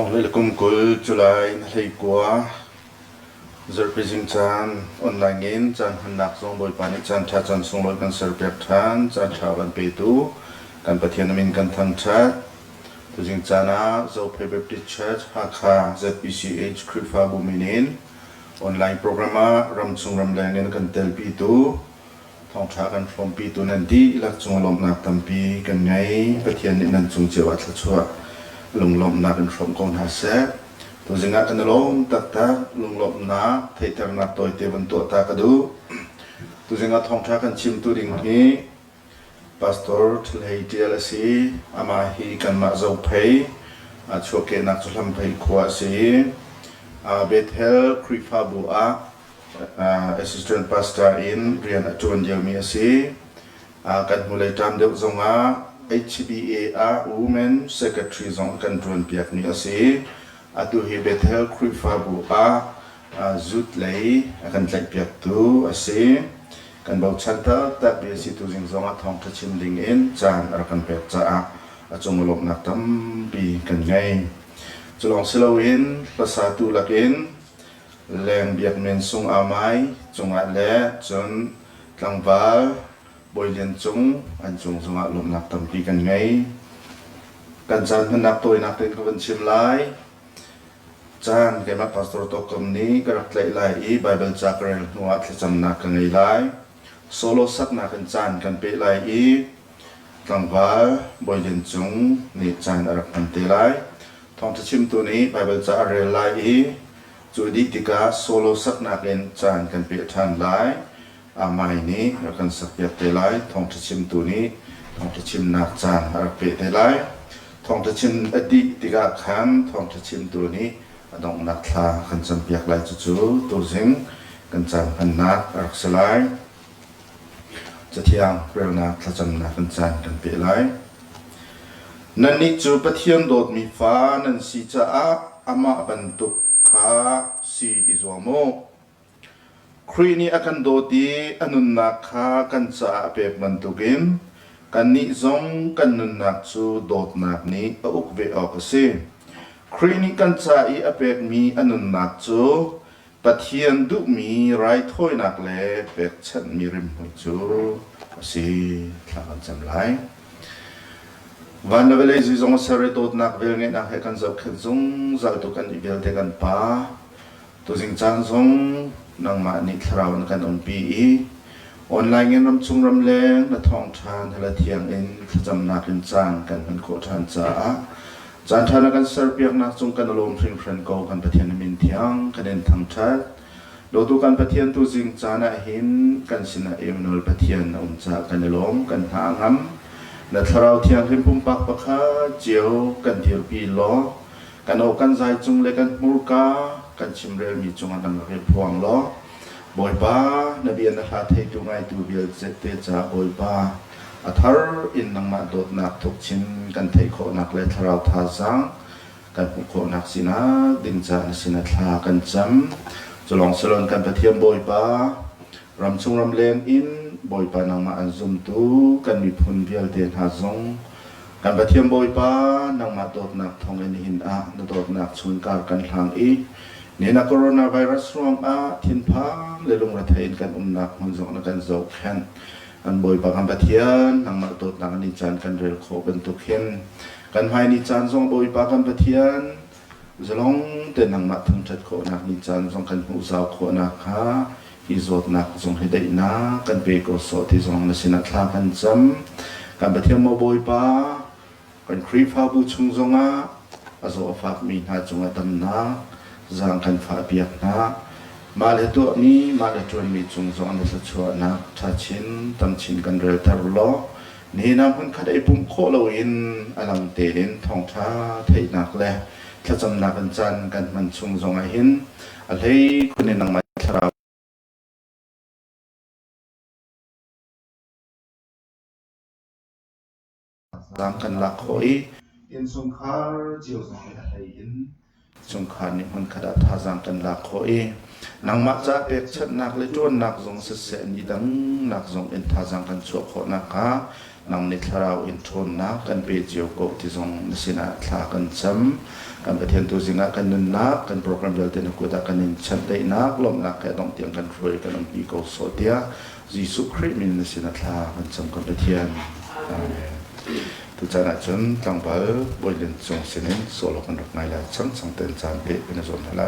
thong le kum kul July na lei kwa zerpijing chan online in chan hanak song boy pani chan tha chan song loi kan serpek than chan tha kan pe tu kan pathian min kan thang chat tu jing chana zo phe baptist church hakha zpch krifa buminin online programa ram chung ram lang in kan tel pi tu thong tha kan from pi tu nan di lak chung lom nak tam pi kan ngai pathian ni nan chung chewa thla chua lung lom na kan from kong ha se tu zinga kan lom tak tak lung lom na thei tar na toy te ban to ta ka du tu zinga thong tha kan chim tu ring hi pastor thlei tlc ama hi kan ma zo phei a choke nak chulam phei khwa si a bethel krifa bu a assistant pastor in rian atun yami asi a kan mulai tam deuh zonga HBA Women Secretary Zong Kantuan Piak ni asi atu hi Bethel Krifa bu a zut lei akan tlai piak tu asi kan bau chanta ta be si tu jing zonga thong ta chim ding in chan ar kan pek cha a chung lok nak tam bi kan ngai chulong silowin pasatu lakin leng biak men sung amai chunga le chun tlangwal boilian chung an chung zunga lom nak tam pi kan ngai kan chan nak toy nak ten ko ban chim lai chan ke ma pastor to kom ni karak tlai lai I bible chakrel nuwa thli cham nak kan ngai lai solo sak na kan chan kan pe lai I tlangwal boilian chung ni chan arak kan te lai thong ta chim tu ni bible chakrel lai I chu di tika solo sak na kan chan kan pe than lai amai ni akan sakpiak te lai thong ta chim tu ni thong ta chim nak chan ar pe te lai thong ta chim adi tiga khan thong ta chim tu ni adong nak thla kan cham piak lai chu chu tu jing kan chan han nak ar selai chathiang rel nak thla cham nak kan chan kan pe lai nan ni chu pathian dot mi fa nan si cha a ama ban tu kha si izomo Krini akan doti anun nak ha kan sa apek mantukin kan ni zong kan nun nak chu dot nak ni ukve o kasi Krini kan sa I apek mi anun nak chu pathian du mi rai thoi nak le pek chan mi rim chu asi tlakan cham lai van vele zi zong sare dot nak vel nge nak he kan zau khen zong zal tu kan I vel te kan pa tu jing chang zong nang ma ni thrawn kan on pi online ngam chung ram leng na thong than hala thiang in cham na kin chang kan han ko than cha chan thana kan ser piak na chung kan lom thring friend ko kan pathian min thiang kan en thang that lo tu kan pathian tu jing chana hin kan sina emnol pathian cha kan lom kan ha ngam na thraw thiang him pum pak pakha chiao kan thir pi lo kan o kan zai chung le kan murka kan chimrel mi chunga kan re phuang lo boy ba nabian na ha thei tu ngai tu bil zete cha boy ba athar in nang ma dot nak thuk chin kan thei kho nak le tharau tha sang kan pu kho nak sina ding cha na sina thla kan cham cholong salon kan pathiam boy ba ram chung ram leng in boy pa nang ma an zum tu kan mi phun bial ten ha zong kan pathiam boy pa nang ma dot nak thong en hin a na dot nak chun kar kan hlang I nena coronavirus ruang a thin phang le lung ra thein kan nak hun zong na kan zo khan an boy pa kan pathian nang ma tot nang ni chan kan rel kho kan tu khen kan hai ni chan zong boy pa kan pathian zalong te nang ma thang chat kho nak ni chan zong kan hu zau kho nak ha hi zot nak zong he dai na kan pe ko so ti zong na sina thla kan cham kan pathian mo boy pa kan krifa bu chung zonga azo fak mi na chunga tam na zang kan fa piak na มาเลตัวนี้มาเลจวนมีจุงจงอันจะชัวนักทัดชินตั้มชินกันเรือทารุล้อนี่น้ำพันขัดไอปุ่มโคโลอินอลังเตลินทองท้าไทยนักแลถ้าจำนักกันจันกันมันจุงจงไอหินอะไรคุณในนังมาทราดังกันลักหอยอินสงขารเจียวสงขารไทยหินสงขารนี่มันขดาท่าจังกันลักหอยนังมาจากเอกชัดนักเลยจวนนักจงเสียนี่ดังนักจงอินท่าจังกันชัวขอนักฮะนังนิทราวอินทนนักกันเปเจียวโกที่จงนิสินาท่ากันซ้ำกันไปเทียนตัวสิงห์กันนินนักกันโปรแกรมเดลเทนกุดากันนินชัดได้นักลมนักแค่ต้องเตียงกันรวยกันลำปีโกโซเดียยิสุคริมินนิสินาท่ากันซ้ำกันไปเทียนทุกจานะจนตั้งเบอร์บริเวณจงเสนินโซโลกันดอกไม้ละชั้นสังเตนจานเป๊ะเป็นส่วนอะไร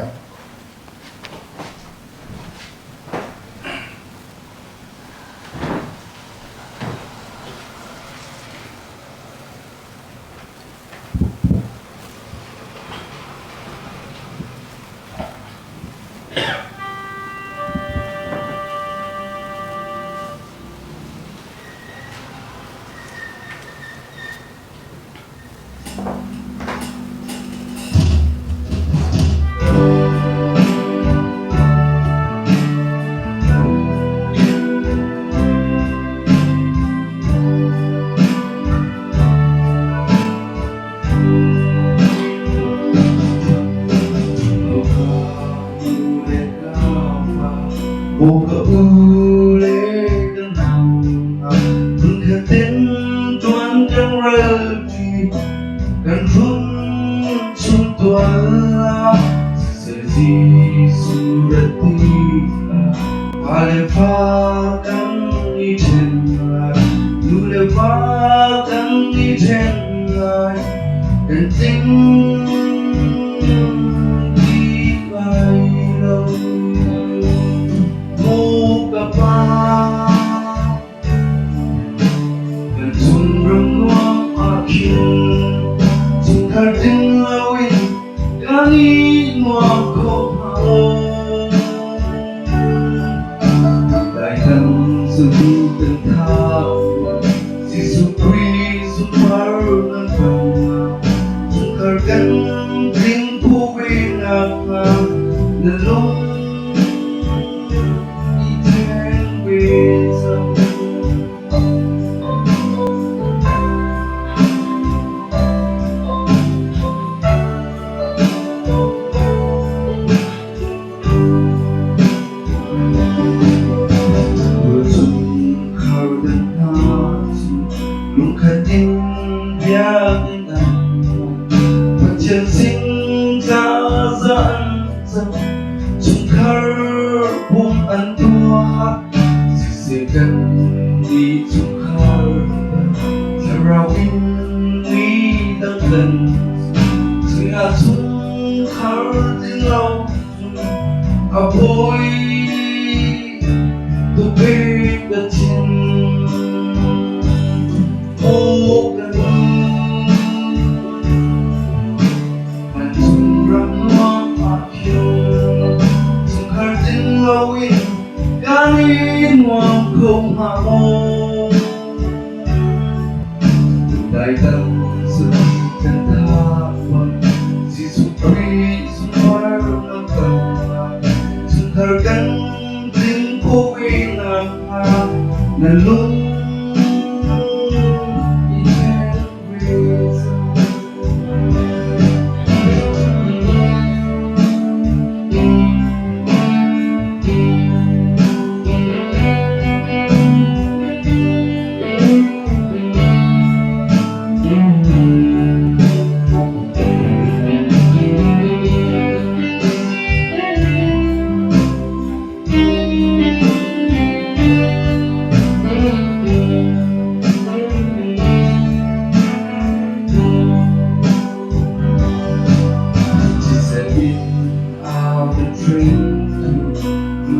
Buka boleh tenang Mengkatin tuan kan reti Dan run suntuan Sesi surat tiba Palepakan ijenai Lulepakan ijenai Dan tinggi bailau dan sumberng wang akhir sungkar din lawin kani wang kopao đại thân sự từng thao si supri supar ng pang sungkar kan din puwi na lalong Chân sinh ra dẫn dần Chúng khar buông ăn tua Sẽ gần đi chúng khar Sẽ rào in nguy đang gần Sẽ là chúng khar đến lâu À bôi Tôi biết đã trên Ô gần Kanin wang không hao đại tâm sự chân tha quan si supri sumar ng tama sunkargan din ko inang nalung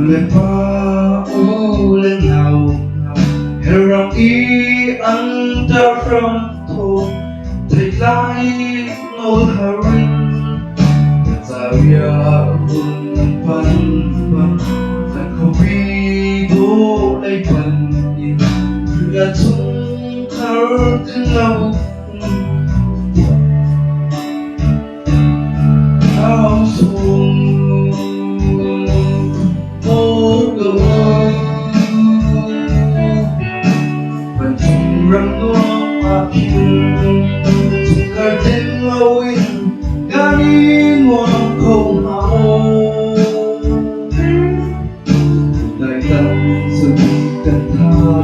Lepa ulen nào Herang I anda from to Thầy lai ngồi harin Zawia un pan pan Gà chung khảo tiếng lâu Khảo xuống Ô cơ Vẫn chung răng nó mà khiên Chung khảo tiếng lâu in Gà đi ngoan không hào Đại tâm sự cần thơ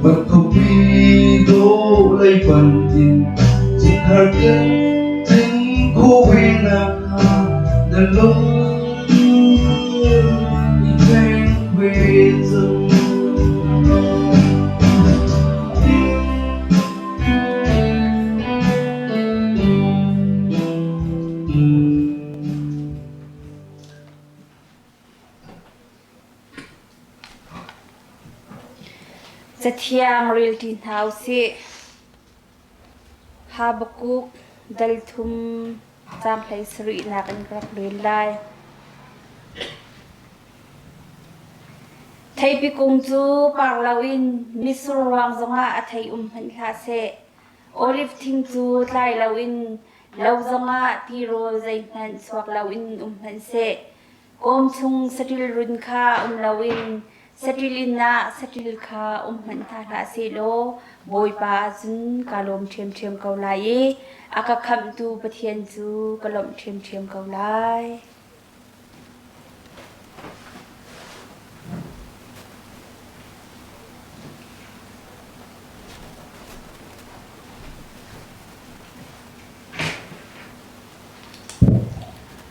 Vẫn không vì đô lấy phần tin Chung khảo tiếng tình cô vì nàng hà Đàn lúc đi quen về rừng Zathiang Real Teen House Habakuk Dalthum Sam Play Sri Nakan Krak Real Lai Thai Pi Kung Chu Par Lawin Misur Wang Zonga Athai Han Kha Se Olive Thing Chu Tlai Lawin Law Zonga Tiro Zainhan Swak Lawin Han Se Kom Chung Satil Run Kha Lawin Satilina Satil Kha Han Tha Se Lo Boy Pa Zun Kalom Chem Chem Kau Lai Aka Kham Tu Pathian Chu Kalom Chem Chem Kau Lai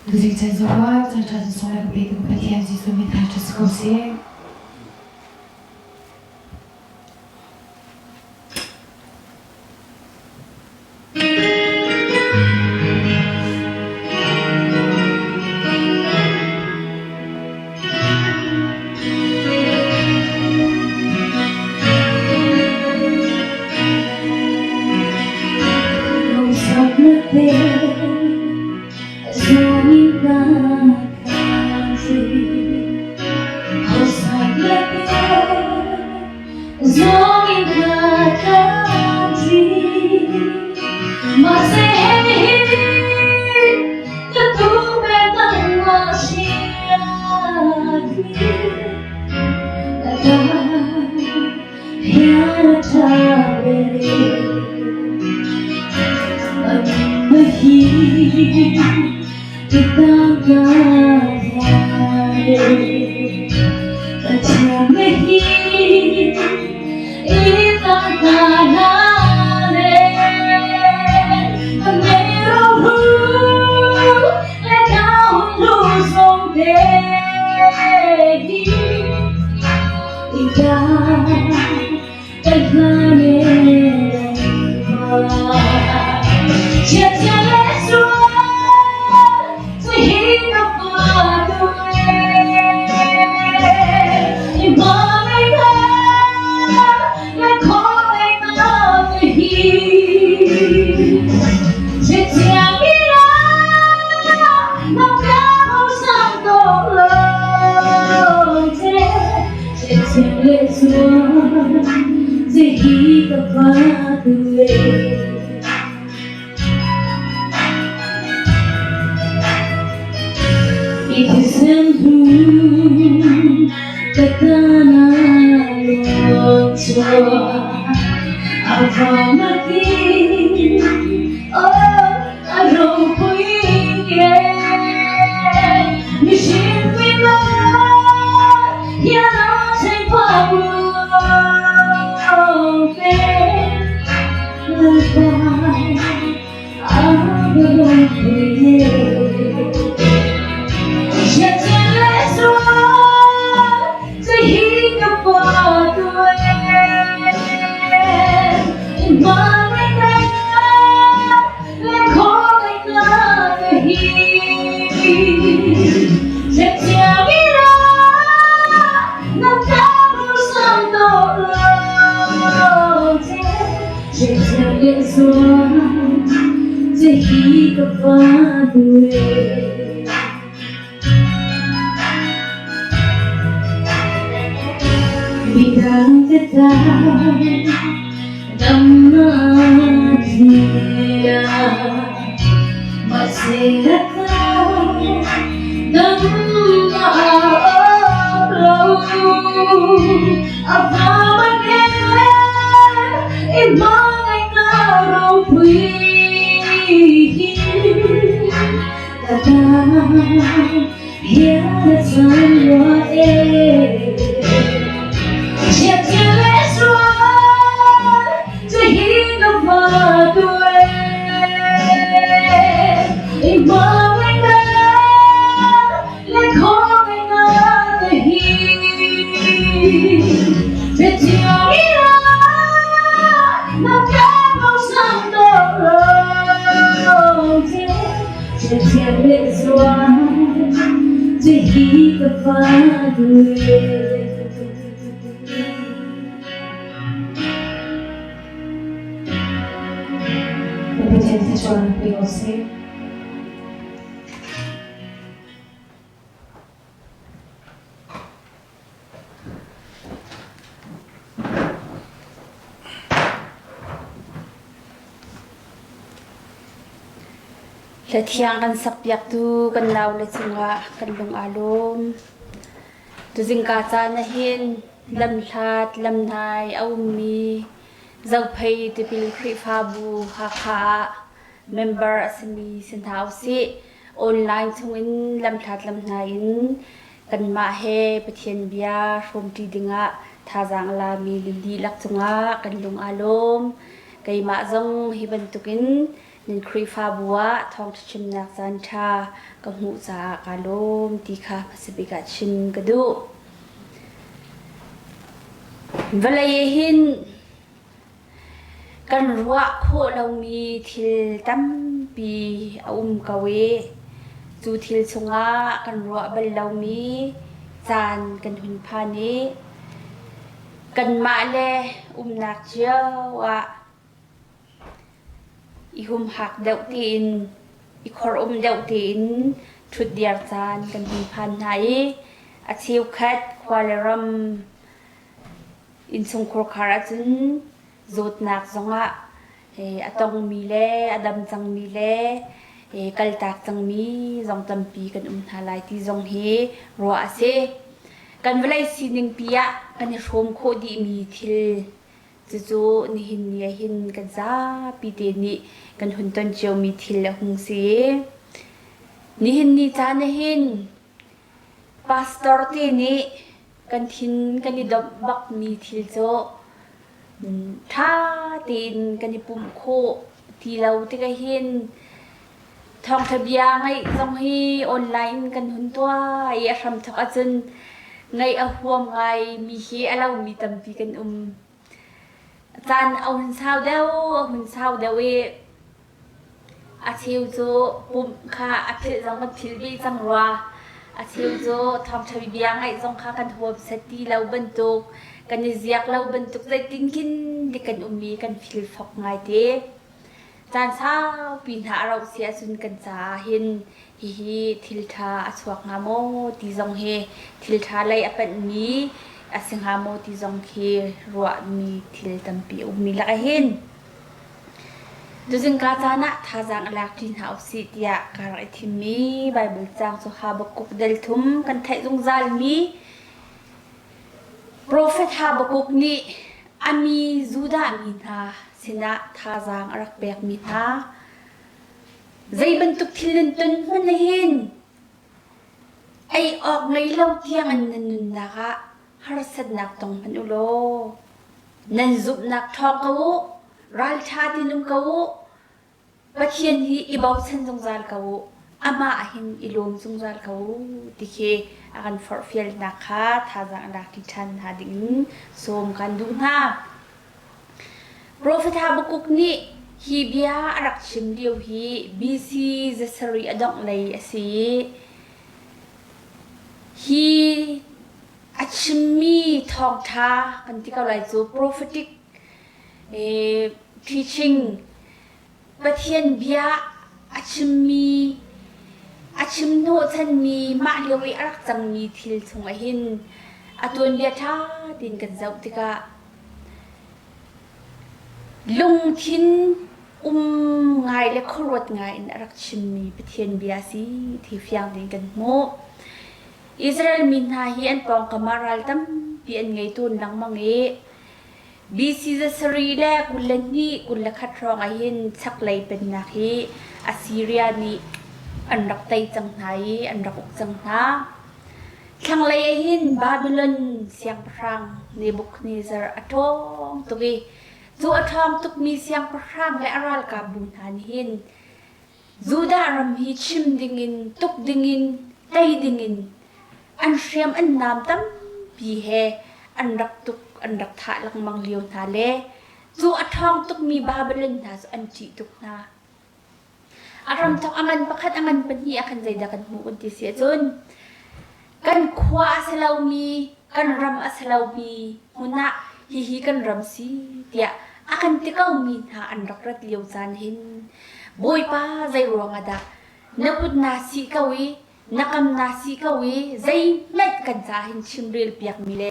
Drzwi cenzowa, cały czas są jakby tym pacjenci, są mi też dyskusje. Bidang Damaria masih datang dan maaflah apa mengenai imanai narau pergi datang hiana semua Você และเที่ยงกันสักอยากดูกันเราเลยจังหวะกันลงอารมณ์ดูจิงกาจานะเห็นลำชาดลำนายเอามีเจ้าเพยติปิลคริฟาบูฮาคาเมมเบอร์สมีสินท้าวสิออนไลน์ทวินลำชาดลำนายกันมาเฮปเทียนเบียชมจีดิงะทาจังลามีลิดีลักจังหวะกันลงอารมณ์ไกมาจงฮิบันตุกินนินครีฟาบัวทองชิมนักจันทากับหูจากาลมตีคาพัสบิกาชินกระดูเวลาเยหินกันรัวโคเรามีทิลตั้มปีกเวจูทิลชงะกันรัวเบลเรามีจานกันหุนพานีกันมาเลนักเจ้าวะอีหุมหักเดาตีนอีคอรเดาตีนชุดเดียร์จานกันหุนพานไหนอาชีวคัดควาเลรัมอินทรงครคาราจุนจุดนักจงะอะตองมีเล่อดัมจังมีเล่กัลตักจังมีจงตัมปีกันทลายที่จงเฮรัวเซกันเวลาสิหนึ่งปีอะกันชมโคดีมีทิลจู่ๆนี่หินเนี่ยหินกันจ้าปีเดนี่กันหุ่นต้นเจียวมีทิลละหงสีนี่หินนี่จ้านี่หินพาสตอร์ที่นี่กันหินกันนี่ดอกบักมีทิลโจท่าตีนกันนี่ปุ่มโคที่เราที่กันหินทองทะเบียงไงต้องให้ออนไลน์กันหุ่นตัวไอ้ทำทักอาจารย์ไงเอาห่วงไงมีเฮอะไรมีตั้มปีกันจานเอาหุ่นเช้าเดวหุ่นเช้าเดวอาชีวโจปุ่มค่ะอาชีวจังมันพิลบีจังรัวอาชีวโจทำทวีเบียงไอ้จงค่ะกันหัวสติเราบรรทุกกันเสียกเราบรรทุกใจติ้งกินดิกันมีกันพิลฟอกไงเด้จานเช้าปีนหาเราเสียสุนกันจ้าเห็นฮิทิลทาอสวกงามโมตีจงเฮทิลทาเลยอเป็นมีอาสิงหาโมติจงเครัวมีทิลตัมปีมีละเห็นดูจึงกาจานะทาจังลักทินหาสิทยาการอิทิมีไบเบิลจางสุขาบกุกเดลทุมกันไทยจงซาลมีโปรเฟตฮาบกุกนี้อามีจูดามีนาสินะทาจังรักเบกมีนาใจบรรทุกทิลตุนมันเห็นไอออกในเล่าเที่ยงอันนั้นนะคะฮาร์สัดนักตองพันอุโลนันจุบนักทองเขารัลชาตินุมเขาปัจเจียนที่อิบาวเซนจงซาลเขาอามาหินอิลมจงซาลเขาที่เคอาการฟอร์ฟิลนักฮะท่าจังนักที่ชันหาดิ่งสมกันดูหน้าโปรเฟตฮาบุกุกนี้ฮีเบียรักชิมเดียวฮีบีซีเจสรีอดองเลยสิฮีอาชิมีทองท้ากันที่เขาเรียกว่า prophetic teaching ประเทศเบียอาชิมโนชันมีมาเลียวรักจังมีทิลทงหินอาตัวเบียท่าดินกันเจ้าที่กะ ลุงทินไงและครวดไงนรักชิมมีประเทศเบียสีที่เฟียงดิกันโมอิสราเอลมินหาเฮียนปองกมารัลตัมเปียนไงตุนลังมังเอบีซีจะสรีแลกุลนี่กุลขัดรองไอเห็นชักเลยเป็นนาฮีอัสซีเรียนี่อันรักไตจังไหนอันรักอกจังนาทั้งเลยเห็นบาบิลอนเสียงพรังเนบุคเนซาร์อัตองตุกีจูอัตองตุกมีเสียงพรังและอารัลกาบุญหันเห็นจูดารมฮิชิมดิ่งินตุกดิ่งินไตดิ่งินอันเชียมอันน้ำตั้มปีเฮอันรักตุกอันรักทะลังมังเลียวนาเลจูอัตองตุกมีบาบิลอนนาสอันจิตุกนาอารมณ์ทักอังันประคัดอังันเป็นที่อาคันใจดักันหูอุนติเสียจนกันขวาสลาวมีกันรำสลาวมีมุนะฮิกันรำสีเดียอาคันติเก้ามีหาอันรักรัดเลียวจานหินบอยป้าใจรวงอดานับนาสีกวีนักำนาสีกวีใจเม็ดกันจาหินชิมเรียลเปียกมีเล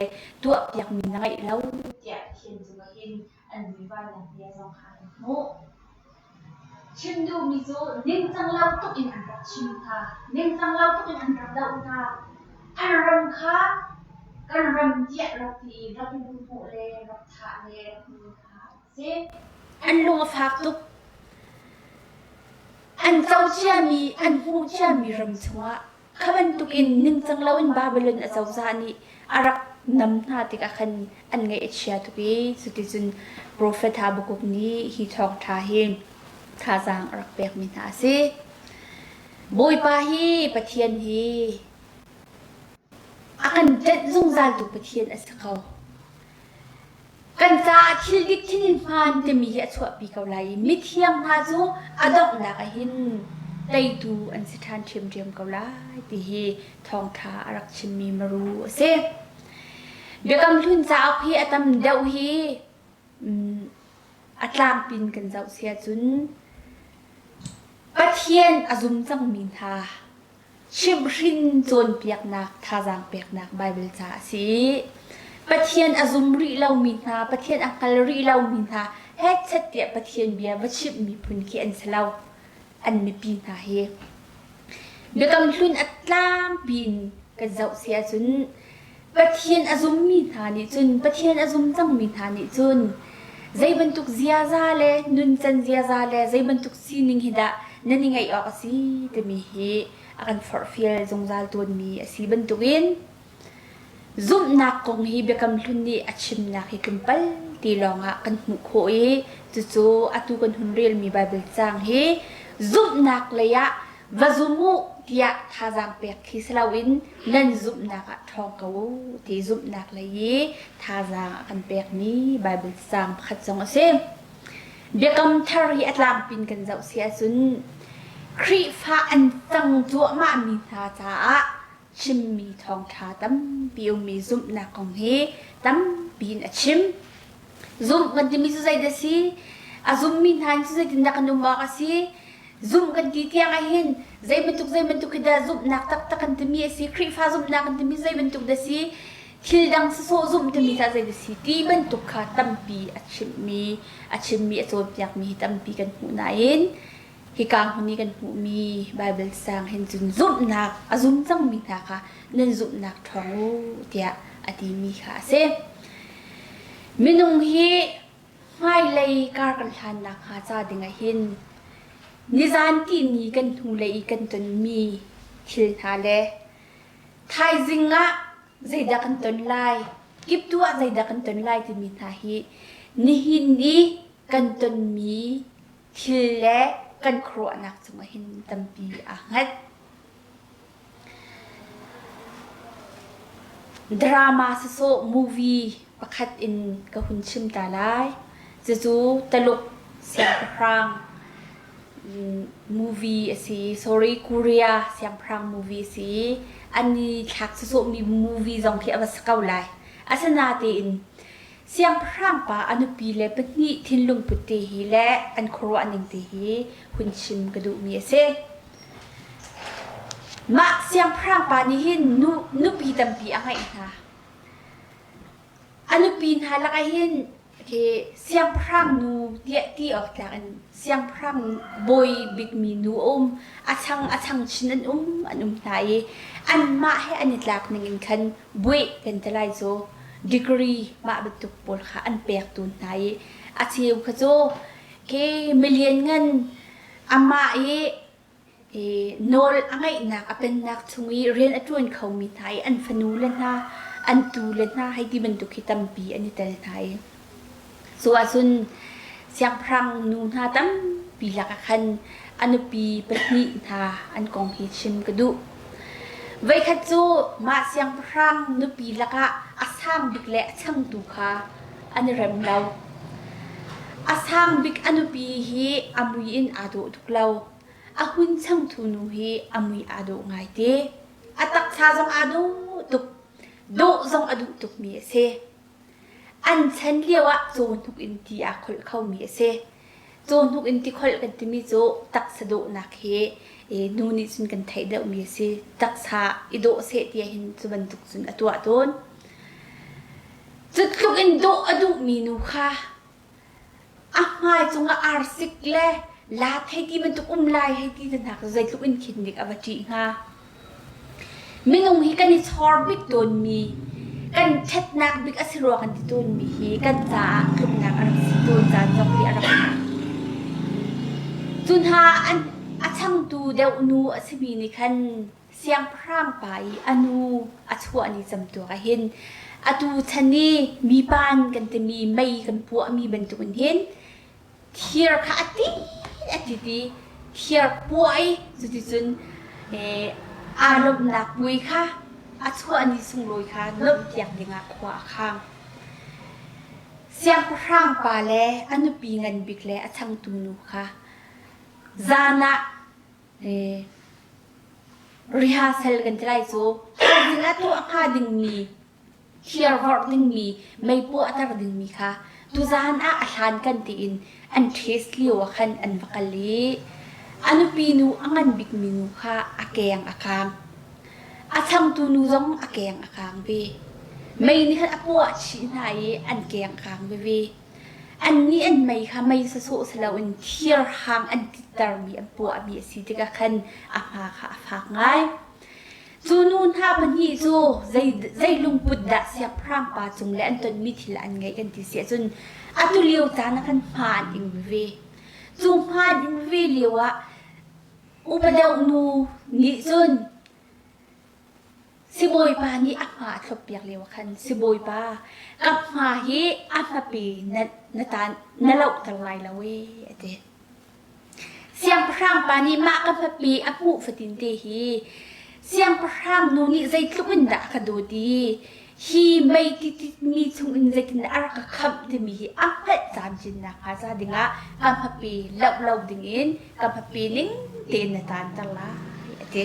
ตัวเปียกมีนังไอเล่าเดียเขียนจุกหินอันวิวานันเดียสองขานโมชิมดูมิโซนิ่งจังเล่าตุกินอันรักชิมท่านิ่งจังเล่าตุกินอันรักดาวท่าอันรำค้ากันรำเจี๊ยรักทีรักบุญหูเลรักถาเลรักมือขาเซอันลงฟักตุกอันเจ้าเชี่ยมีอันหูเชี่ยมีรำชัวข้ามันตุกินนิ่งจังเล่าอินบาบิลอนอาเจ้าซานีอารักนำหน้าติกาคันอันไงเอเชียตุกีสุดที่สุดโปรเฟตฮาบุกุกนี้ฮิทองทาหินทาจางรักเปียกมินาเซบอยปาฮีปะเทียนฮีakan jet zung zal tu pathian asakau kan cha thil dik thinin fan te mi hi achwa pi kau lai mi thiam na chu adok na ka hin tei tu an si than them them kau lai ti hi thong tha arak chim mi maru se bekam thun cha phi atam deu hi atlang pin kan zau sia chun pathian azum chang min thaชิมรินโจนเปียกนักทาจางเปียกนักไบเบิลจ่าสีปะเทียนอซุมรีเรามีนาปะเทียนอังคารีเรามีนาเฮ็ดเสตียปะเทียนเบียวัชิบมีพุนเขียนเสลาอันมีปีนาเฮเบกำลุนอัตลามปีนกันเจ้าเสียจุนปะเทียนอซุมมีนานี่จุนปะเทียนอซุมจังมีนานี่จุนใจบรรทุกเสียซาเลนุนจันเสียซาเลใจบรรทุกซีนิงฮิดานั่นยังไงออกสิแต่มีเฮakan forfil zongzal tuan mi asi bentukin zum nak kong hi bekam luni achim nak hi kempal ti longa kan mukho hi chu atu kan hunrel mi bible chang hi zum nak leya vazumu tia thajang pek khi slawin nan zum nak a thong ka wo ti zum nak leyi thajang akan pek mi bible chang khat jong ase bekam thar hi atlang pin kan zau sia sunครีฟ้าอันจังจัวมามีทาจ้าชิมมีทองทาตั้มปิวมีซุ่มนักของเฮตั้มปีนชิมซุ่มกันที่มีสุดใจเดสิอาซุ่มมีทางสุดใจที่นักนุ่มบอกสิซุ่มกันที่เที่ยงไอเห็นใจบรรทุกได้ซุ่มนักตักกันที่มีสิครีฟ้าซุ่มนักกันที่มีใจบรรทุกเดสิทิลดังโซ่ซุ่มที่มีทาใจเดสิที่บรรทุกขาตั้มปีชิมมีอโซนอยากมีตั้มปีกันหูนายนฮิกางคนนี้กันหูมีไบเบิลสร้างเห็นจุนซุ่มนักอาซุ่มจังมีทาค่ะนั่นซุ่มนักท้องเดียอดีมีค่ะเซมินุงฮีไม่เลยการกันทันนักหาจ้าดึงหินนิจานที่นี้กันหูเลยกันจนมีทิลทาเลไทยจิงะใจดักกันจนไล่กิบตัวใจดักกันจนไล่ที่มีทาฮีนิหินนี้กันจนมีทิลเลกันครัวนักจงหินตัมปีอ่ะงัดดราม่าโซมูวีประคัดอินกับหุ่นชิมตาลายจูตลกเสียงพรางมูวีสิsorry โคเรียเสียงพรางมูวีสิอันนี้ทักโซมีมูวีจงที่อวสเกาไลอาสนาตีอินเสียงพรางป่าอนุปีเลเป็นนี่ทินลุงปุตติฮีและอันครัวอันหนึ่งตีฮีหุ่นชิมกระดูมีเสมาเสียงพรางป่านี่หินนุปีตัมปีอะไรนะอนุปีนหาละไอหิน เสียงพรังนูเดียที่ออกจากเสียงพรังบอยบิกมีนูอาชังชินันอันไทยอันมาให้อันนี้หลักหนึ่งคันบวยกันจะไล่โซดีกรีมาบรรทุกปอลค่ะอันเปียกตุนไทยอาเชียวค่ะโซเคมิเลียนเงินอามาโนลอังไงนักเป็นนักชงวีเรียนอัจวนเขามีไทยอันฟนูเลนะอันตูเลนะให้ที่บรรทุกฮิตัมปีอันนี้แต่ไทยส่วนสุนเสียงพรังนูนาตั้มปีหลักคันอันปีปนิทาอันกองฮิชิมกระดูไว้ขัดจูมาเสียงพรังนูปีหลักอาสามบิกเละช่างดูค่ะอันเริ่มเราอาสามบิกอันปีฮีอามุยินอาดูทุกเราอาหุ่นช่างทูนูฮีอามุยอาดูไงเดอาตักชาจงอาดูตุกดูจงอาดูตุกมีเสอันฉันเรียกว่าโจนทุกอินทีอาคนเข้ามีเสโจนทุกอินทีคนกันที่มีโจตักสะดุนักเฮนูนิสุนกันไทยเดามีเสตักชาอิโดเสตียหินจุบันทุกสุนอตัวต้นจุดทุกอินโดอดูมีนูค่ะอ่ะไม่จงอาร์สิกเล่ลาให้ที่มันทุกลายให้ที่จะหนักใจทุกอินคิดดิกอวจีค่ะไม่งงฮิกันนี่ชอร์บิกโดนมีกันเช็ดนักบิ๊กอสิรัวกันที่ต้นมีฮีกันจ้ากลุ่มนักอารักสิต้นจ้าจอกที่อารักจุนหาอันอาช่างดูเดวนูอาชิบีนี่คันเสียงพร่างไปอนูอาชัวอันนี้จำตัวกันเห็นอาดูชันนี่มีบ้านกันแต่มีไม่กันพวกมีบรรทุกเห็นเทียร์ค่ะอติดีเทียร์ป่วยจุนอารมณ์หนักบุยค่ะอาชัวอันนี้ส่งลอยค่ะเริ่มอย่างยังขวาข้างเสียงพร่างไปแล้วอันปีเงินบิกแล้วช่างตูนูค่ะจานะรีฮาเซลกันจะได้โซ่จริงๆตัวอาคาดึงมีเชียร์วอร์ดดึงมีไม่ปวดตาดึงมีค่ะตัวจานะอาชานกันตีนอันเทสเลียวคันอันวักลีอันปีนูอันบิกมีนูค่ะอาเกียงอาคางอาช่างตูนูจงอาเกียงอาคางเวไม่นี่ค่ะปวดชิ้นไหนอันเกียงอาคางเวอันนี้อันไม่ค่ะไม่สะสมสลาวินเทียร์หางอันติดตามมีอันปวดมีสิทธิ์กันคันอาภาค่ะอาภาง่ายจูนูนท่าพันยี่จูใจลุงปุดดะเสียพร่างป่าจงและอันตนมิถิลอันไงกันที่เสียจนอาตุเลียวจานักันผ่านอิงเวจูผ่านอิงเวเลียวะอุปเดวนูนิจุนสิบอยปานี่อักมาทบเปียกเลียวคันสิบอยปากับมาฮีอักมาปีนตานนเล่าตะไลละเวเดเสียงพร่างปานี่มากับมาปีอักมุฟตินเตฮีเสียงพร่างนูนี่ใจทุกอินดะกระโดดีฮีไม่ติดมีทุกอินใจกินอารักขับที่มีอักเพ็ดจามจินนะค่ะซาดิงะกับมาปีเล่าดิ่งอินกับมาปีนิ่งเตนตานตะไลเด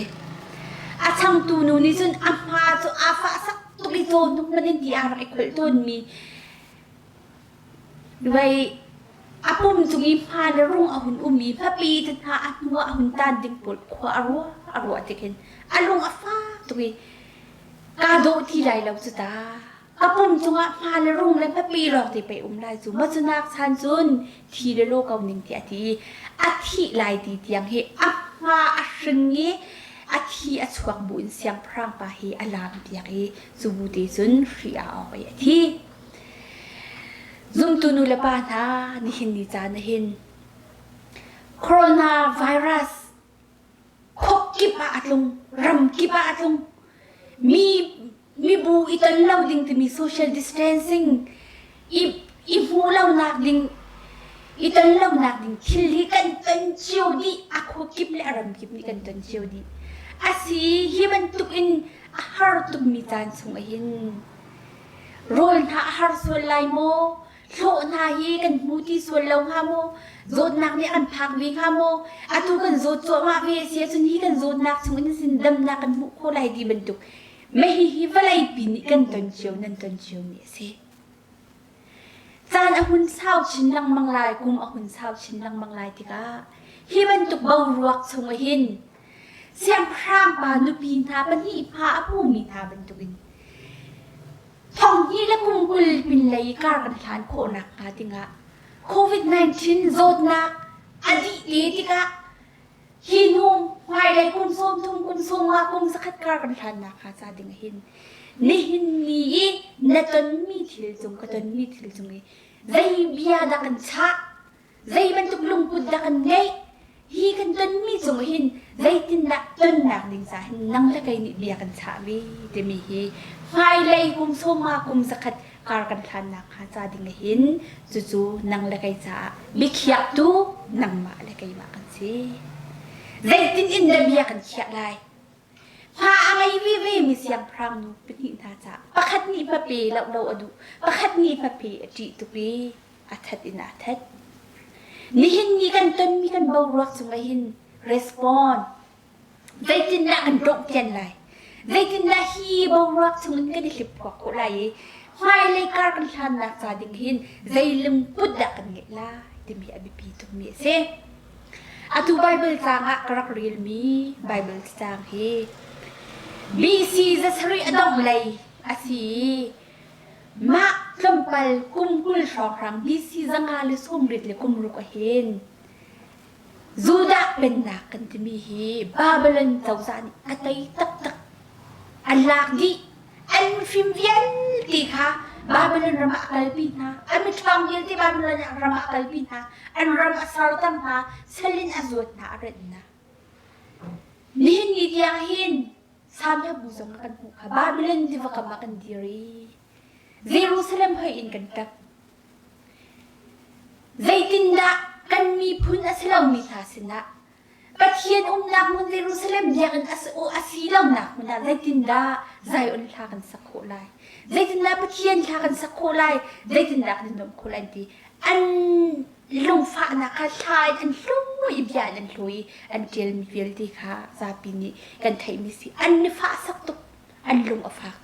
อาช่างตูนูนี่จนอาภาจนอาฟ้าสักตุกิโจนทุกมันดีอารักเปิดต้นมีด้วยอาปุ่มจุงีพาในรุ่งอาหุ่นมีพระปีทันหาอันว่าอาหุ่นตานดึงปวดขวาอรัวจะเห็นอาลุงอาฟ้าตุกีกาโดที่ไรเราจะตาอาปุ่มจุงอาพาในรุ่งและพระปีหลอกที่ไปได้จุมาจุนักชันจุนที่ในโลกเอาหนึ่งที่อาทิลายตีเตียงเฮอาฟาอาชิงเงอาทิอาชวกบุญเสียงพร่างปะเฮอลามเตียงเฮสุบุติจุนฟิอาเอาไปที่ซุมตูนูเลปานานี่เห็นดีจานเห็นโคโรนาไวรัสคบกิบอาตุงรำกิบอาตุงมีบูอิตันเล่าดิ่งที่มีโซเชียลดิสแทนซิ่งอีบูเล่านักดิ่งอิตันเล่านักดิ่งคิลลิกันตันเชียวดีอาคบกิบและรำกิบนี่กันตันเชียวดีอาศัยฮิมันตุกินอาหารตุกมีจานส่งเห็นโรลท่าอาหารส่วนไลโมโลนาฮีกันมูที่ส่วนเราฮาโมโจดนักเนี่ยกันพักวิ่งฮาโมอาตุกันโจดตัวมาเวียเสียจนฮีกันโจดนักชงอินสินดำนักกันมุขโคไลดีบรรทุกไม่ฮีวไลปีนี่กันตอนเชียวนั่นตอนเชียวเนี่ยสิจานอาหุ่นเศร้าชินลังมังลายกุมอาหุ่นเศร้าชินลังมังลายติกาฮีบรรทุกเบารวกชงหินเสียงพร่างปานุปีนทาบันฮีพาผู้มีทาบรรทุกิน ท่องยี่และกุมกุลเป็นเลยการกันทานโคนักกาติงะโควิด-19 โจดนักอดีตติกะหินหุมไว้เลยกุมส้มทุ่มกุมส้มว่ากุมสักการกันทานนักค่ะซาดิงหินนี่หินนี้นัตนมีทิลจงกัตนมีทิลจงใจเบียดักันชะใจมันตุกลุงปุดดักันไงฮีกันตนมีจงหินใจตินนักตนนักดิงสาหินนั่งละไกนี่เบียกันชะวีเดมีฮีไฟเลยกุมส้มว่ากุมสักการกันทานนักค่ะซาดิงหินจู่ๆนั่งละไกชะบิขยักตูนั่งมาละไกมากันสิใจตินอินเดเบียกันเขียไรพาอะไรวิมีเสียงพรังนูเป็นหินท่าจ่าปะคัดนี่ปะปีเราอดูปะคัดนี่ปะปีจีตุปีอาทัดอินอาทัดนี่หินนี่กันต้นมีกันเบารักสมัยหินรีสปอนใจตินละกันรกเจนไรใจตินละฮีเบารักสมัยกันได้หลิบกว่าคนไรไฟเลยการกันทันนักจ่าดิ่งหินใจลืมปุดดักกันเงล่าจะมีอภิปีตุมีเสอะตูไบเบิลจางอะกรักเรียลมีไบเบิลจางเฮBC จะสรีอดองเลยอาศีมาลำพัลกุมกุลสองครั้ง BC จะงาลิสกุมริดเลยกุมรุกเห็นจูดาเป็นนักกันที่มีฮีบาบิลอนเจ้าจานี่อัตยตักอันลักดีอันฟิมเวียนตีค่ะบาบิลอนรามาคัลปีนะอันมิทรัมเวียนที่บาบิลอนรามาคัลปีนะอันรามาสารตัมนะเซลินอจวดนะอะไรนะนี่นี่ที่ยังเห็นSamya buzong kan buka Babylon di baka makan diri Jerusalem hay in kan tak Zaitinda kan mi pun asilaw mi tasina Pathian nak mun Jerusalem dia kan asilaw nak mun Zaitinda zayon lakan sa kulay Zaitinda pathian lakan sa kulay Zaitinda kan nom kulay di an lung fa na ka thai an lung ibyan an lui an tel mi vel ti kha sapi ni kan thai mi si an ni fa sak tu an lung afak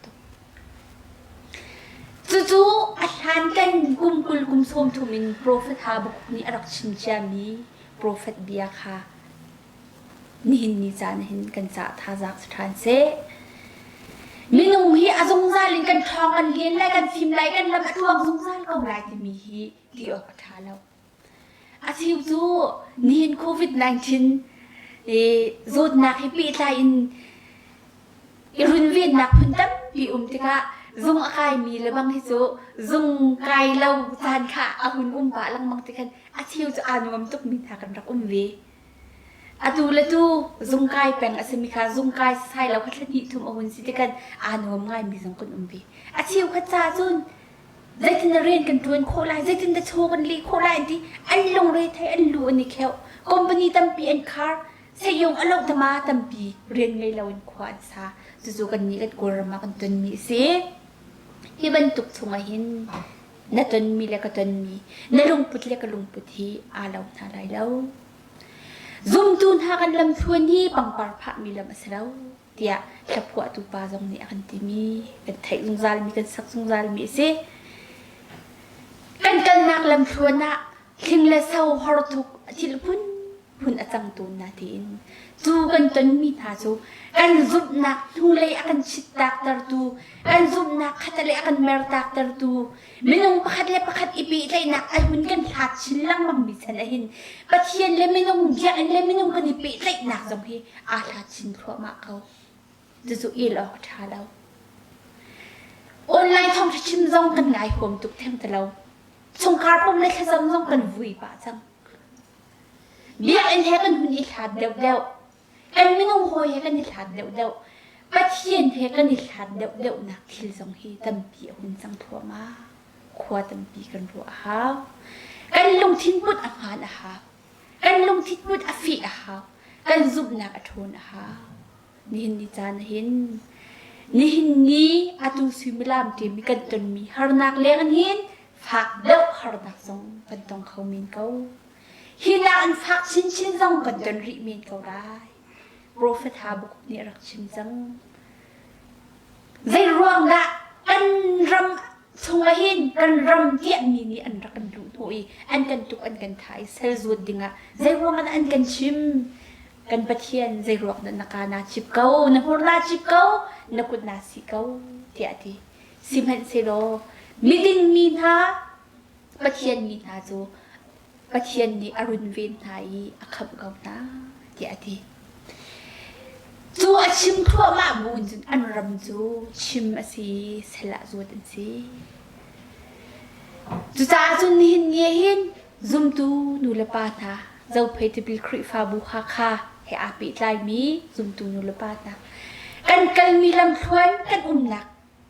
tu chu athan kan kum som thu min prophet ha buk ni arak chin cha mi prophet bia kha ni hin ni chan hin kan cha tha jak than se minung hi azong zalin kan thong an lien lai kan phim lai kan lam athuang zung zal kong lai ti mi hi ti o patha lo achiu chu nin COVID-19 zot nak hi pi tla in irun vin nak phun tam pi tika zung akai mi lebang hi chu zung kai lo chan kha ahun ba lang mang tikan achiu chu anuam tuk mi tha kan rak ve atu la tu zung kai peng asemi kha zung kai sai lo khathani thum ahun si tikan anuam ngai mi zung kun ve achiu kha cha chun Zaitin na rin kan tuan kolay, zaitin na chokan li kolay di an long rate ay an luan ni keo. Company tampi an car sa yung alaw tama tampi rin ngay lawin kuwan sa susukan ni at kurama kan tuan mi si iban tuk tungahin na tuan mi la ka tuan mi nalungput la ka lungput hi alaw na laylaw. Zoom tun ha kan lam tuan hi pangparpa mi lam asalaw. Tiya tapwa tu pa zong ni akan timi kan thay zung zal mi kan sak zung zal mi si kan nak lam thuana thing la sau hortuk thil pun atang tun natin tu kan ton mi tha chu kan zup nak thulai akan chitak tar tu kan zup nak khatale akan mer tak tar tu minung pakhat ipi lai nak alhun kan that chilang mang mi san ahin pathian le minung ya le minung kan ipi lai nak jong hi a that chin thwa ma kau chu il ok tha law online thong chim jong kan ngai hom tuk them talaw song kar pom le khazam jong kan vui pa chang bia en he kan hun i that deu kan minung hoi he kan i that deu pathian he kan i that deu nak thil jong hi tampi hun chang thwa ma khwa tampi kan ru ha kan lung thin put a han a ha kan lung thin put a fi a ha kan zup nak a thon a ha ni hin ni chan hin ni hin ni atu similam te mi kan ton mi har nak le kan hin phak deuh har nak song kan tong khau min kau hina an phak chin song kan ton ri min kau dai prophet ha buk ni rak chim chang zai ruang da kan ram chunga hin kan ram tian ni an rak kan lu thoi an kan tuk an kan thai sel zut dinga zai ruang an kan chim kan pathian zai ruak na nakana chip kau na hurla chip kau na kut na si kau ti ati สิมันเซโลมิดินมีนาปะเทียนมีนาจูปะเทียนนี่อรุณเวนไทยอคับเกานาเดียดีจูอาชิมทั่วมาบุญจนอันรำจูชิมอาศีสละจูดันซีจูจ้าจุนหินเยหินซุมตูนูเลปาตาเจ้าเพจบิลคริฟาบุคาคาให้อาปิไลมีซุมตูนูเลปาตากันมีลำทวนกันนัก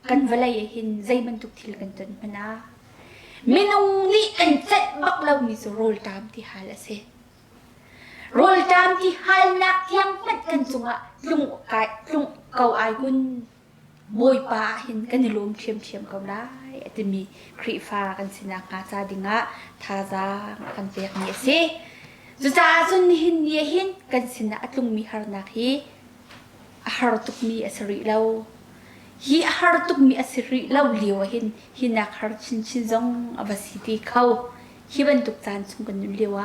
กันเวลาเห็นใจมันทุกทีกันจนพนามินุงนี่อันเจ็ดบักเรามีโรลตามที่หาละเซโรลตามที่หานักยังมัดกันจุงะลุงเกาอายกุนบอยปาเห็นกันในลมเทียมกันได้จะมีครีฟ้ากันสินากาซาดิงะทาซากันเปียกเนี่ยสิจุจ้าจุนหินเนี่ยหินกันสินะลุงมีฮาร์นักฮีฮาร์ตุกมีอสริเราฮีฮาร์ตุกมีอสริเราเลี้ยวหินนักฮาร์ชินจงอวสิติเขาฮีบันตุกจานสุงกันเลี้ยว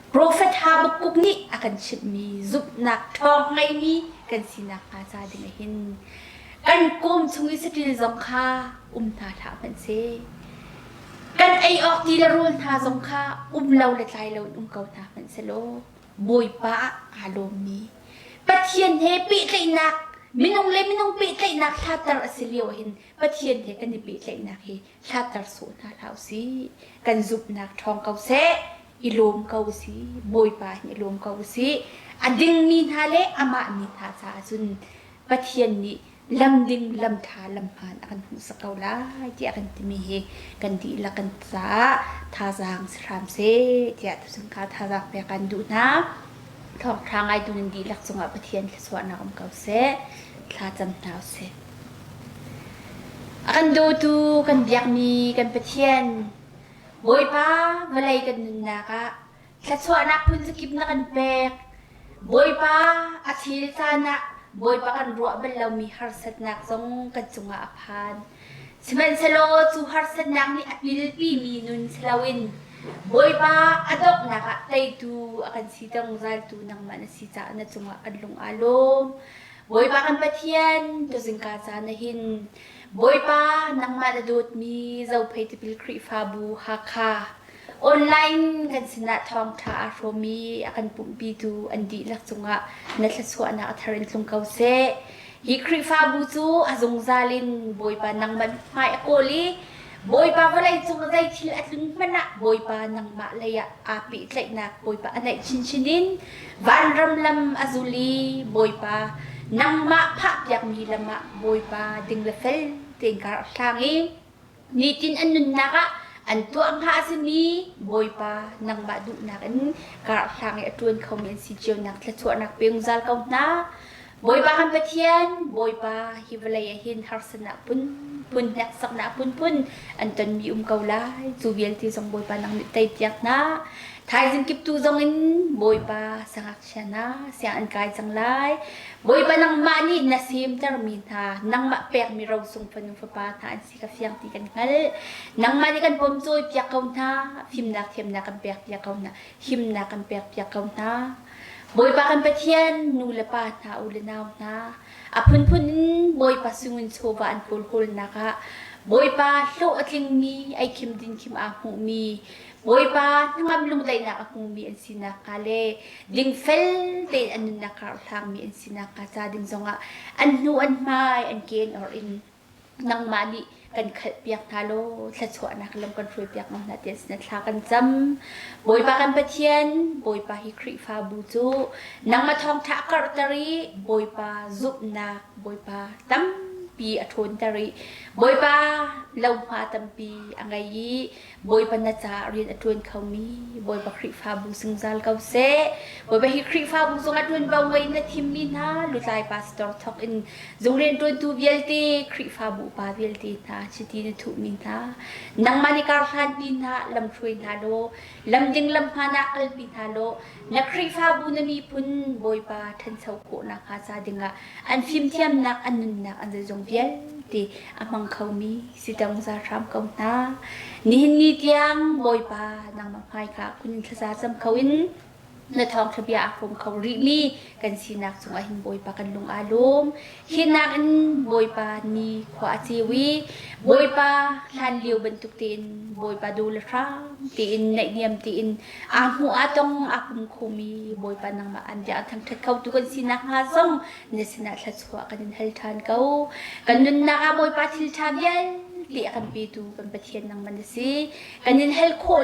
โปรเฟตฮาบกุกนี่อากันชิดมีซุปนักทองไงมีกันสินักอาซาดิงหินกันกุมชงวิสติจงคาทาถามันเซกันไอออกทีละรุ่นทาจงคาเราละใจเราเกาถามันเซโลบอยปะอารมณ์นี้ปะเทียนเฮปีใจนักมินงปีใจนักชาตรสิเลียวหินปะเทียนเฮกันในปีใจนักเฮชาตรสูนหาเท้าสีกันซุปนักทองเกาเซอิลมเกาสีบอยปะอิลมเกาสีอดิงมีทาเลอามามีทาซาซุนปะเทียนนี้ลำดิ่งลำธารลำพานอากันหูสกาวลาที่อากันติมีเฮกันดีละกันซาทาจางสรามเซที่อาตุสังคาทาจางเปียกันดูนะทองทางไอดูนันดีลักษณะปะเทียนสวรรค์ของเกาเซทาจำนาวเซอากันดูกันเบียกมีกันปะเทียนบอยป้าเวลัยกันนุนนักะสวรรค์พุนสกิปนักกันเปกบอยป้าอาทิตย์ซานะบอยปากันรัวเบลเรามีฮาร์สัตนักทรงกันจงอาพานสมันสโลจูฮาร์สัตนักนี่อภิลปีมีนุนสลาวินบอยปาอดอกนักไตตูอากันสีตังรัลตูนังมันสีจานะจงอาอันลงอารมณ์บอยปากันปะเทียนตัวสิงกาจานะหินบอยปานังมันดูดมีเจ้าเพจบิลคริฟาบูฮาคาออนไลน์กันสนะทองทาโรมีอากันปุ่มปีดูอันดีลักจงะนัทสวนาอัทรินลงเกาเซฮิคริฟาบูจูอาจงซาลินบอยปานังมันไฮโกลีบอยปาเวลัยจงใจทิลอัดลุงมันนะบอยปานังมาเลยอาปิใจนักบอยปาอันไหนชินินวันรำลำอาจุลีบอยปานังมาพักอยากมีละมะบอยปาดิงเลเฟลติงการทางนี้นี่จินอันนุนนักอันตัวอังหาสิมีบอยปานังบาดุนักอันกระทางไอตัวเขาเมียนสิเจียวนักและตัวนักเปียงจัลเขาหน้าบอยปาคันปะเทียนบอยปาฮิวเลยหินฮาร์สนะปุ่นนักสักนะปุ่นอันตนมีเกาลายจูเวียลที่ส่งบอยปานังไตเตียกนะไทยจึงกิบตูจงอินบอยปาสังอักชนะเสียงอันกายจังไลบอยปานังมานี่นาซิมจารมีทานังมาเปียกมีเราส่งพนุฟปาทานสิกาเฟียงตีกันงั้นนังมานี่กันปมโจยเปียกเขาหน้าหิมนักเทียมนักกันเปียกเขาหน้าหิมนักกันเปียกเขาหน้าบอยปากันปะเทียนนูเลปาทาอุเลนาวนะอาพุ่นบอยปาสุงินโซบานโคลนะคะบอยปาโลอัดลิงมีไอคิมดินคิมอาหูมีบอยปาทั้งงามลุงได้นักหูมีอันสินักกาเลดิงเฟลเตอันนักกาทางมีอันสินักกาจาดิงจงอ่ะอันนูอันไม่อันเกณฑ์อรินนังมานี่กันขัดเปียกทาโลสัดส่วนนักลมกันช่วยเปียกมันนาเดียสนัดลากันจำบอยปากันปะเทียนบอยปาฮิคริฟาบูจูนังมาทองทักกรตรีบอยปาซุปนาบอยปาตั้มปีอทนตรีบอยปาเลามาตั้มปีอังไงยีบอยปานาจาเรียนอทนเขามีบอยปาคริฟาบูซึงซัลเกาเซบอยปาฮิคริฟาบูซงอทนบางวันนาทิมมีนาลุไลปาสตอร์ทอกอินจงเรียนตัวตูเวลตีคริฟาบูปาเวลตีนาชิตีนทุมินานังมานิการฮันปีนาลำช่วยนาโลลำจึงลำพานาอัลปีนาโลนักคริฟาบูนามีพุนบอยปาทันเสาโกนักฮาซาดิงะอันฟิมเทียมนักอันนุนนักอันจะจงเวียนตีอามังเขามีสิตังซาทรัมเขาหน้านี่เตียงบอยปานังมาพายค่ะคุณทศจำเขาอิน na thong khabia akum khawri mi kan sinak sunga hin boy pa kan lung alum hinakin boy pa ni khwa chiwi boy pa hlan liu bentuk tin boy pa dul ra tin nai niam tin amu atong akum khumi boy pa nang ma anja thang that khau tu kan sinak nga song ne sinak thla chwa kan hal than kau kan nun na ka boy pa thil thabian ti kan pi tu kan pathian nang manasi kanin hel kho